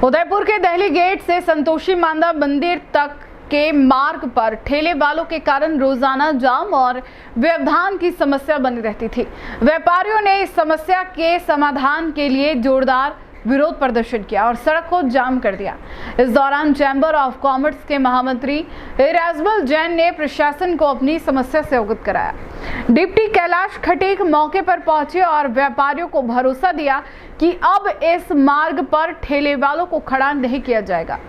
उदयपुर के दहली गेट से संतोषी माता मंदिर तक के मार्ग पर ठेले वालों के कारण रोजाना जाम और व्यवधान की समस्या बनी रहती थी। व्यापारियों ने इस समस्या के समाधान के लिए जोरदार विरोध प्रदर्शन किया और सड़क को जाम कर दिया। इस दौरान चैम्बर ऑफ कॉमर्स के महामंत्री इराजमल जैन ने प्रशासन को अपनी समस्या से अवगत कराया। डिप्टी कैलाश खटीक मौके पर पहुंचे और व्यापारियों को भरोसा दिया कि अब इस मार्ग पर ठेले वालों को खड़ा नहीं किया जाएगा।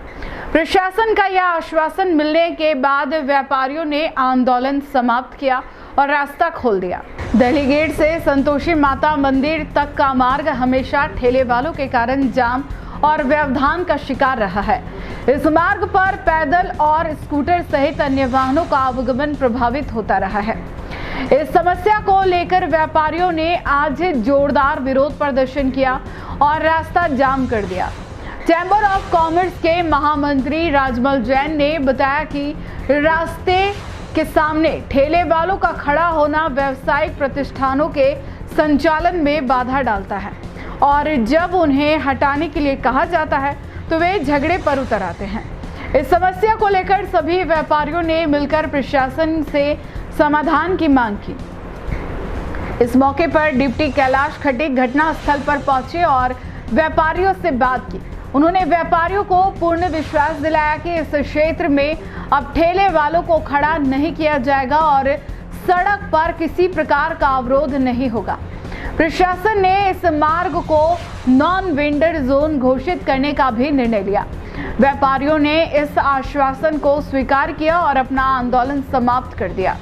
प्रशासन का यह आश्वासन मिलने के बाद व्यापारियों ने आंदोलन समाप्त किया और रास्ता खोल दिया। दहली गेट से संतोषी माता मंदिर तक का मार्ग हमेशा ठेले वालों के कारण जाम और व्यवधान का शिकार रहा है। इस मार्ग पर पैदल और स्कूटर सहित अन्य वाहनों का आवागमन प्रभावित होता रहा है। इस समस्या को लेकर व्यापारियों ने आज जोरदार विरोध प्रदर्शन किया और रास्ता जाम कर दिया। चैम्बर ऑफ कॉमर्स के महामंत्री राजमल जैन ने बताया कि रास्ते के सामने ठेले वालों का खड़ा होना व्यावसायिक प्रतिष्ठानों के संचालन में बाधा डालता है और जब उन्हें हटाने के लिए कहा जाता है तो वे झगड़े पर उतर आते हैं। इस समस्या को लेकर सभी व्यापारियों ने मिलकर प्रशासन से समाधान की मांग की। इस मौके पर डिप्टी कैलाश खटीक घटनास्थल पर पहुंचे और व्यापारियों से बात की। उन्होंने व्यापारियों को पूर्ण विश्वास दिलाया कि इस क्षेत्र में अब ठेले वालों को खड़ा नहीं किया जाएगा और सड़क पर किसी प्रकार का अवरोध नहीं होगा। प्रशासन ने इस मार्ग को नॉन वेंडर जोन घोषित करने का भी निर्णय लिया। व्यापारियों ने इस आश्वासन को स्वीकार किया और अपना आंदोलन समाप्त कर दिया।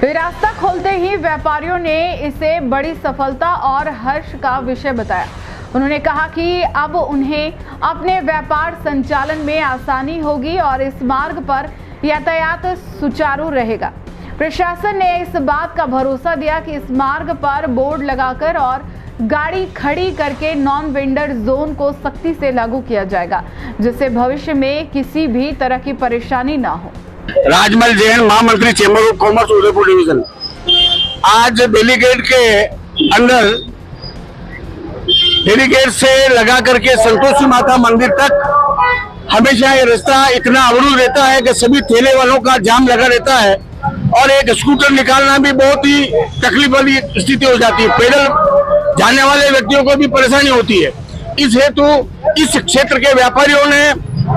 रास्ता खोलते ही व्यापारियों ने इसे बड़ी सफलता और हर्ष का विषय बताया। उन्होंने कहा कि अब उन्हें अपने व्यापार संचालन में आसानी होगी और इस मार्ग पर यातायात सुचारू रहेगा। प्रशासन ने इस बात का भरोसा दिया कि इस मार्ग पर बोर्ड लगाकर और गाड़ी खड़ी करके नॉन वेंडर जोन को सख्ती से लागू किया जाएगा, जिससे भविष्य में किसी भी तरह की परेशानी ना हो। राजमल जैन, महामंत्री chamber of commerce Udaipur division. आज दिल्ली गेट के अंदर दिल्ली गेट से लगा करके संतोषी माता मंदिर तक हमेशा ये रास्ता इतना अवरुद्ध रहता है कि सभी ठेले वालों का जाम लगा रहता है और एक स्कूटर निकालना भी बहुत ही तकलीफ वाली स्थिति हो जाती है। पैदल जाने वाले व्यक्तियों को भी परेशानी होती है। इस हेतु इस क्षेत्र के व्यापारियों ने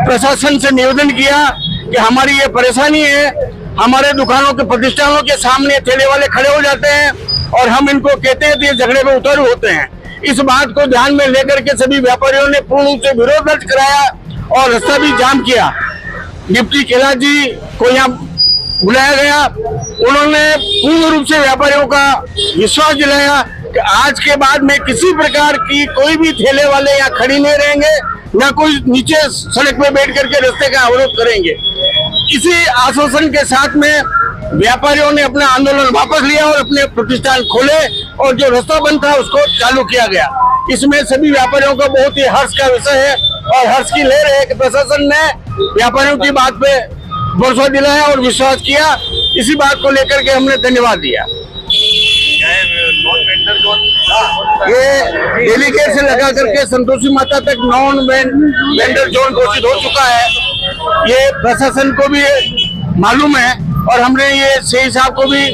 प्रशासन से निवेदन किया कि हमारी ये परेशानी है, हमारे दुकानों के प्रतिष्ठानों के सामने ठेले वाले खड़े हो जाते हैं और हम इनको कहते हैं तो ये झगड़े में उतारू होते हैं। इस बात को ध्यान में लेकर के सभी व्यापारियों ने पूर्ण रूप से विरोध दर्ज कराया और रास्ता भी जाम किया। डिप्टी कैलाश जी को यहाँ बुलाया गया। उन्होंने पूर्ण रूप से व्यापारियों का विश्वास दिलाया कि आज के बाद में किसी प्रकार की कोई भी ठेले वाले यहाँ खड़ी नहीं रहेंगे, न कोई नीचे सड़क पे बैठ करके रास्ते का अवरोध करेंगे। इसी आश्वासन के साथ में व्यापारियों ने अपना आंदोलन वापस लिया और अपने प्रतिष्ठान खोले और जो रास्ता बंद था उसको चालू किया गया। इसमें सभी व्यापारियों को बहुत ही हर्ष का विषय है और हर्ष की लहर है कि प्रशासन ने व्यापारियों की बात पे भरोसा दिलाया और विश्वास किया। इसी बात को लेकर के हमने धन्यवाद दिया। ये दिल्ली गेट से लगा करके संतोषी माता तक नॉन वेंडर जोन घोषित हो चुका है। ये प्रशासन को भी मालूम है और हमने ये सही साहब को भी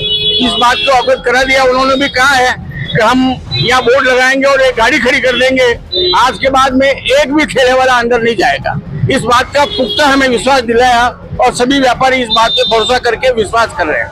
इस बात को अवगत करा दिया। उन्होंने भी कहा है कि हम यहाँ बोर्ड लगाएंगे और एक गाड़ी खड़ी कर देंगे। आज के बाद में एक भी ठेले वाला अंदर नहीं जाएगा। इस बात का पुख्ता हमें विश्वास दिलाया और सभी व्यापारी इस बात पे भरोसा करके विश्वास कर रहे हैं।